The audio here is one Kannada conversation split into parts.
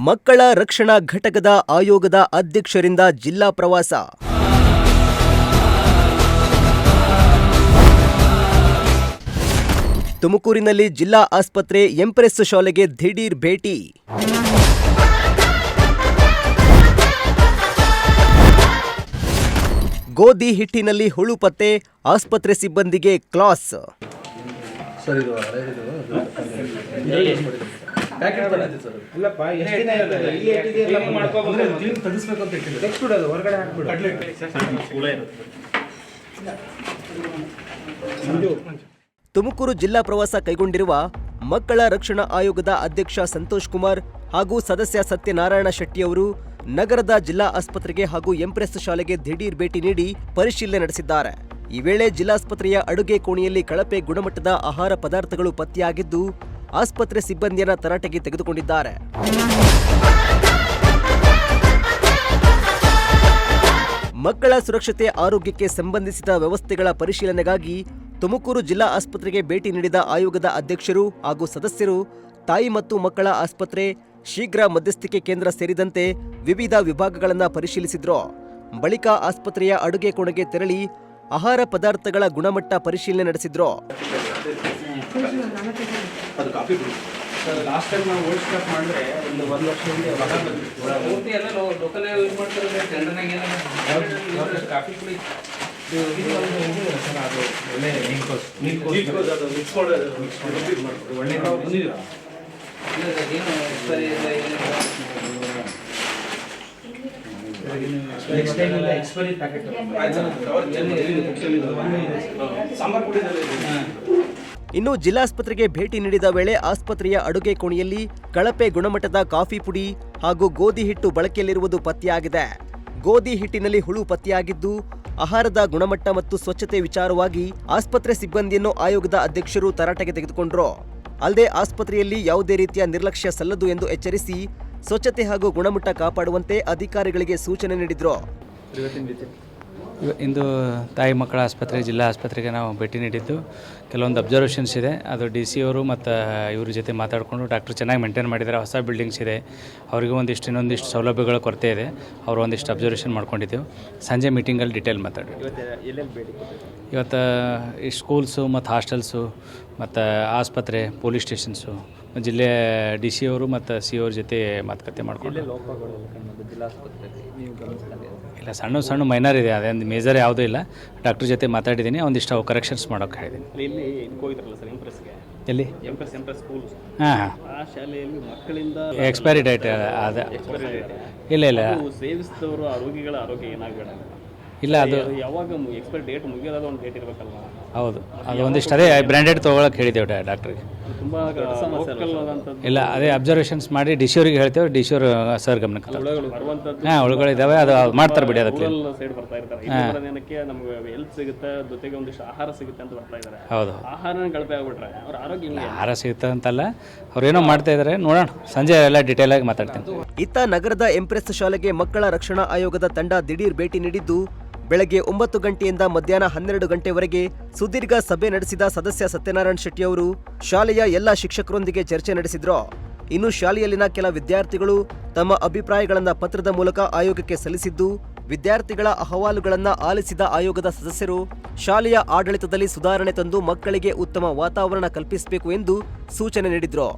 ಮಕ್ಕಳ ರಕ್ಷಣಾ ಘಟಕದ ಆಯೋಗದ ಅಧ್ಯಕ್ಷರಿಂದ ಜಿಲ್ಲಾ ಪ್ರವಾಸ. ತುಮಕೂರಿನಲ್ಲಿ ಜಿಲ್ಲಾ ಆಸ್ಪತ್ರೆ ಎಂಪ್ರೆಸ್ ಶಾಲೆಗೆ ದಿಢೀರ್ ಭೇಟಿ. ಗೋಧಿ ಹಿಟ್ಟಿನಲ್ಲಿ ಹುಳು ಪತ್ತೆ, ಆಸ್ಪತ್ರೆ ಸಿಬ್ಬಂದಿಗೆ ಕ್ಲಾಸ್. ತುಮಕೂರು ಜಿಲ್ಲಾ ಪ್ರವಾಸ ಕೈಗೊಂಡಿರುವ ಮಕ್ಕಳ ರಕ್ಷಣಾ ಆಯೋಗದ ಅಧ್ಯಕ್ಷ ಸಂತೋಷ್ ಕುಮಾರ್ ಹಾಗೂ ಸದಸ್ಯ ಸತ್ಯನಾರಾಯಣ ಶೆಟ್ಟಿಯವರು ನಗರದ ಜಿಲ್ಲಾ ಆಸ್ಪತ್ರೆಗೆ ಹಾಗೂ ಎಂಪ್ರೆಸ್ ಶಾಲೆಗೆ ದಿಢೀರ್ ಭೇಟಿ ನೀಡಿ ಪರಿಶೀಲನೆ ನಡೆಸಿದ್ದಾರೆ. ಈ ವೇಳೆ ಜಿಲ್ಲಾಸ್ಪತ್ರೆಯ ಅಡುಗೆ ಕೋಣೆಯಲ್ಲಿ ಕಳಪೆ ಗುಣಮಟ್ಟದ ಆಹಾರ ಪದಾರ್ಥಗಳು ಪತ್ತೆಯಾಗಿದ್ದು ಆಸ್ಪತ್ರೆ ಸಿಬ್ಬಂದಿಯನ್ನ ತರಾಟೆಗೆ ತೆಗೆದುಕೊಂಡಿದ್ದಾರೆ. ಮಕ್ಕಳ ಸುರಕ್ಷತೆ ಆರೋಗ್ಯಕ್ಕೆ ಸಂಬಂಧಿಸಿದ ವ್ಯವಸ್ಥೆಗಳ ಪರಿಶೀಲನೆಗಾಗಿ ತುಮಕೂರು ಜಿಲ್ಲಾ ಆಸ್ಪತ್ರೆಗೆ ಭೇಟಿ ನೀಡಿದ ಆಯೋಗದ ಅಧ್ಯಕ್ಷರು ಹಾಗೂ ಸದಸ್ಯರು ತಾಯಿ ಮತ್ತು ಮಕ್ಕಳ ಆಸ್ಪತ್ರೆ, ಶೀಘ್ರ ಮಧ್ಯಸ್ಥಿಕೆ ಕೇಂದ್ರ ಸೇರಿದಂತೆ ವಿವಿಧ ವಿಭಾಗಗಳನ್ನು ಪರಿಶೀಲಿಸಿದ್ರು. ಬಳಿಕ ಆಸ್ಪತ್ರೆಯ ಅಡುಗೆ ಕೋಣೆಗೆ ತೆರಳಿ ಆಹಾರ ಪದಾರ್ಥಗಳ ಗುಣಮಟ್ಟ ಪರಿಶೀಲನೆ ನಡೆಸಿದ್ರು. ಇನ್ನು ಜಿಲ್ಲಾಸ್ಪತ್ರೆಗೆ ಭೇಟಿ ನೀಡಿದ ವೇಳೆ ಆಸ್ಪತ್ರೆಯ ಅಡುಗೆ ಕೋಣೆಯಲ್ಲಿ ಕಳಪೆ ಗುಣಮಟ್ಟದ ಕಾಫಿ ಪುಡಿ ಹಾಗೂ ಗೋಧಿ ಹಿಟ್ಟು ಬಳಕೆಯಲ್ಲಿರುವುದು ಪತ್ತೆಯಾಗಿದೆ. ಗೋಧಿ ಹಿಟ್ಟಿನಲ್ಲಿ ಹುಳು ಪತ್ತೆಯಾಗಿದ್ದು ಆಹಾರದ ಗುಣಮಟ್ಟ ಮತ್ತು ಸ್ವಚ್ಛತೆ ವಿಚಾರವಾಗಿ ಆಸ್ಪತ್ರೆ ಸಿಬ್ಬಂದಿಯನ್ನು ಆಯೋಗದ ಅಧ್ಯಕ್ಷರು ತರಾಟೆಗೆ ತೆಗೆದುಕೊಂಡರು. ಅಲ್ಲದೆ ಆಸ್ಪತ್ರೆಯಲ್ಲಿ ಯಾವುದೇ ರೀತಿಯ ನಿರ್ಲಕ್ಷ್ಯ ಸಲ್ಲದು ಎಂದು ಎಚ್ಚರಿಸಿ ಸ್ವಚ್ಛತೆ ಹಾಗೂ ಗುಣಮಟ್ಟ ಕಾಪಾಡುವಂತೆ ಅಧಿಕಾರಿಗಳಿಗೆ ಸೂಚನೆ ನೀಡಿದ್ರು. ಇಂದು ತಾಯಿ ಮಕ್ಕಳ ಆಸ್ಪತ್ರೆ ಜಿಲ್ಲಾ ಆಸ್ಪತ್ರೆಗೆ ನಾವು ಭೇಟಿ ನೀಡಿದ್ದು ಕೆಲವೊಂದು ಅಬ್ಸರ್ವೇಷನ್ಸ್ ಇದೆ. ಅದು DC ಅವರು ಮತ್ತು ಇವ್ರ ಜೊತೆ ಮಾತಾಡಿಕೊಂಡು ಡಾಕ್ಟ್ರು ಚೆನ್ನಾಗಿ ಮೇಂಟೈನ್ ಮಾಡಿದ್ದಾರೆ. ಹೊಸ ಬಿಲ್ಡಿಂಗ್ಸ್ ಇದೆ, ಅವರಿಗೂ ಇನ್ನೊಂದಿಷ್ಟು ಸೌಲಭ್ಯಗಳ ಕೊರತೆ ಇದೆ. ಅವರು ಒಂದಿಷ್ಟು ಅಬ್ಸರ್ವೇಷನ್ ಮಾಡ್ಕೊಂಡಿದ್ದೆವು. ಸಂಜೆ ಮೀಟಿಂಗಲ್ಲಿ ಡಿಟೇಲ್ ಮಾತಾಡಿದ್ವಿ. ಇವತ್ತು ಈ ಸ್ಕೂಲ್ಸು ಮತ್ತು ಹಾಸ್ಟೆಲ್ಸು ಮತ್ತು ಆಸ್ಪತ್ರೆ, ಪೊಲೀಸ್ ಸ್ಟೇಷನ್ಸು, ಜಿಲ್ಲೆಯ DC ಅವರು ಮತ್ತು CO ಅವ್ರ ಜೊತೆ ಮಾತುಕತೆ ಮಾಡಿಕೊಂಡು ಇಲ್ಲ ಸಣ್ಣ ಮೈನರ್ ಇದೆ, ಅದೇನು ಮೇಜರ್ ಯಾವುದೂ ಇಲ್ಲ. ಡಾಕ್ಟ್ರ್ ಜೊತೆ ಮಾತಾಡಿದ್ದೀನಿ, ಒಂದಿಷ್ಟು ಕರೆಕ್ಷನ್ಸ್ ಮಾಡೋಕೆ ಹೇಳಿದ್ದೀನಿ. ಎಲ್ಲಿ ಹಾಂ ಎಕ್ಸ್ಪೈರಿ ಡೇಟ್ ಅದೇ ಇಲ್ಲ ಸೇವಿಸಿದವರು ರೋಗಿಗಳ ಆರೋಗ್ಯ ಏನಾಗಬೇಡ ಇಲ್ಲ, ಅದು ಯಾವಾಗ ಎಕ್ಸ್ಪೈರಿ ಡೇಟ್ ಮುಗಿಯೋದಾದ ಒಂದು ಡೇಟ್ ಇರಬೇಕಲ್ವ? ಹೌದು, ಅದು ಒಂದಿಷ್ಟು ಅದೇ ಬ್ರ್ಯಾಂಡೆಡ್ ತೊಗೊಳಕ್ಕೆ ಹೇಳಿದ್ದೇವೆ ಡಾಕ್ಟ್ರಿಗೆ. ತುಂಬ ಇಲ್ಲ, ಅದೇ ಅಬ್ಸರ್ವೇಷನ್ಸ್ ಮಾಡಿ DC ಅವ್ರಿಗೆ ಹೇಳ್ತೇವೆ. DC ಅವರು ಸರ್ ಗಮನಕ್ಕೆ ಬರುವಂಥದ್ದು ಹಾಂ ಹುಳುಗಳಿದ್ದಾವೆ, ಅದು ಮಾಡ್ತಾರೆ ಬಿಡಿ. ಅದಕ್ಕೆ ಸೈಡ್ ಬರ್ತಾ ಇರ್ತಾರೆ. ಏನಕ್ಕೆ ನಮ್ಗೆ ಹೆಲ್ತ್ ಸಿಗುತ್ತೆ, ಜೊತೆಗೆ ಒಂದಿಷ್ಟು ಆಹಾರ ಸಿಗುತ್ತೆ ಅಂತ ಬರ್ತಾ ಇದ್ದಾರೆ. ಹೌದು, ಆಹಾರ ಕಳಪೆ ಆಗ್ಬಿಟ್ರೆ ಅವ್ರ ಆರೋಗ್ಯ ಆಹಾರ ಸಿಗುತ್ತೆ ಅಂತಲ್ಲ, ಅವ್ರೇನೋ ಮಾಡ್ತಾ ಇದ್ದಾರೆ. ನೋಡೋಣ, ಸಂಜೆ ಎಲ್ಲ ಡೀಟೇಲ್ ಆಗಿ ಮಾತಾಡ್ತೀನಿ. ಇತ್ತ ನಗರದ ಎಂಪ್ರೆಸ್ ಶಾಲೆಗೆ ಮಕ್ಕಳ ರಕ್ಷಣಾ ಆಯೋಗದ ತಂಡ ದಿಢೀರ್ ಭೇಟಿ ನೀಡಿದ್ದು ಬೆಳಗ್ಗೆ 9 ಗಂಟೆಯಿಂದ ಮಧ್ಯಾಹ್ನ 12 ಗಂಟೆವರೆಗೆ ಸುದೀರ್ಘ ಸಭೆ ನಡೆಸಿದ ಸದಸ್ಯ ಸತ್ಯನಾರಾಯಣ ಶೆಟ್ಟಿಯವರು ಶಾಲೆಯ ಎಲ್ಲ ಶಿಕ್ಷಕರೊಂದಿಗೆ ಚರ್ಚೆ ನಡೆಸಿದ್ರು. ಇನ್ನು ಶಾಲೆಯಲ್ಲಿನ ಕೆಲ ವಿದ್ಯಾರ್ಥಿಗಳು ತಮ್ಮ ಅಭಿಪ್ರಾಯಗಳನ್ನು ಪತ್ರದ ಮೂಲಕ ಆಯೋಗಕ್ಕೆ ಸಲ್ಲಿಸಿದ್ದು, ವಿದ್ಯಾರ್ಥಿಗಳ ಅಹವಾಲುಗಳನ್ನು ಆಲಿಸಿದ ಆಯೋಗದ ಸದಸ್ಯರು ಶಾಲೆಯ ಆಡಳಿತದಲ್ಲಿ ಸುಧಾರಣೆ ತಂದು ಮಕ್ಕಳಿಗೆ ಉತ್ತಮ ವಾತಾವರಣ ಕಲ್ಪಿಸಬೇಕು ಎಂದು ಸೂಚನೆ ನೀಡಿದ್ರು.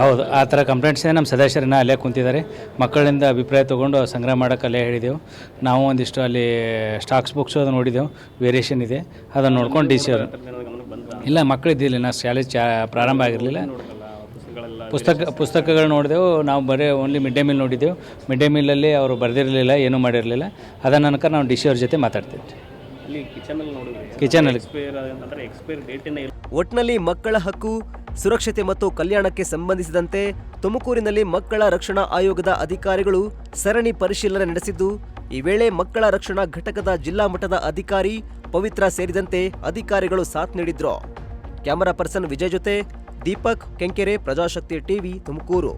ಹೌದು, ಆ ಥರ ಕಂಪ್ಲೇಂಟ್ಸ್ ನಮ್ಮ ಸದಸ್ಯರನ್ನ ಅಲ್ಲೇ ಕುಂತಿದ್ದಾರೆ. ಮಕ್ಕಳಿಂದ ಅಭಿಪ್ರಾಯ ತೊಗೊಂಡು ಸಂಗ್ರಹ ಮಾಡೋಕೆ ಅಲ್ಲೇ ಹೇಳಿದೆವು. ನಾವು ಒಂದಿಷ್ಟು ಅಲ್ಲಿ ಸ್ಟಾಕ್ಸ್ ಬುಕ್ಸು ಅದು ನೋಡಿದೆವು, ವೇರಿಯೇಷನ್ ಇದೆ, ಅದನ್ನು ನೋಡ್ಕೊಂಡು DC ಅವರು ಇಲ್ಲ ಮಕ್ಕಳಿದ್ದಿಲ್ಲ, ನಾ ಶಾಲೆ ಪ್ರಾರಂಭ ಆಗಿರಲಿಲ್ಲ. ಪುಸ್ತಕಗಳು ನೋಡಿದೆವು ನಾವು, ಬರೀ ಓನ್ಲಿ ಮಿಡ್ ಡೇ ಮೀಲ್ ನೋಡಿದ್ದೆವು. ಮಿಡ್ ಡೇ ಮೀಲಲ್ಲಿ ಅವರು ಬರೆದಿರಲಿಲ್ಲ, ಏನೂ ಮಾಡಿರಲಿಲ್ಲ. ಅದ ನನಕ ನಾವು DC ಅವ್ರ ಜೊತೆ ಮಾತಾಡ್ತಿದ್ವಿ. ಕಿಚನಲ್ಲಿ ಒಟ್ನಲ್ಲಿ ಮಕ್ಕಳ ಹಕ್ಕು, ಸುರಕ್ಷತೆ ಮತ್ತು ಕಲ್ಯಾಣಕ್ಕೆ ಸಂಬಂಧಿಸಿದಂತೆ ತುಮಕೂರಿನಲ್ಲಿ ಮಕ್ಕಳ ರಕ್ಷಣಾ ಆಯೋಗದ ಅಧಿಕಾರಿಗಳು ಸರಣಿ ಪರಿಶೀಲನೆ ನಡೆಸಿದ್ದು, ಈ ವೇಳೆ ಮಕ್ಕಳ ರಕ್ಷಣಾ ಘಟಕದ ಜಿಲ್ಲಾ ಮಟ್ಟದ ಅಧಿಕಾರಿ ಪವಿತ್ರ ಸೇರಿದಂತೆ ಅಧಿಕಾರಿಗಳು ಸಾಥ್ ನೀಡಿದ್ರು. ಕ್ಯಾಮರಾ ಪರ್ಸನ್ ವಿಜಯ್ ಜೊತೆ ದೀಪಕ್ ಕೆಂಕೆರೆ, ಪ್ರಜಾಶಕ್ತಿ TV, ತುಮಕೂರು.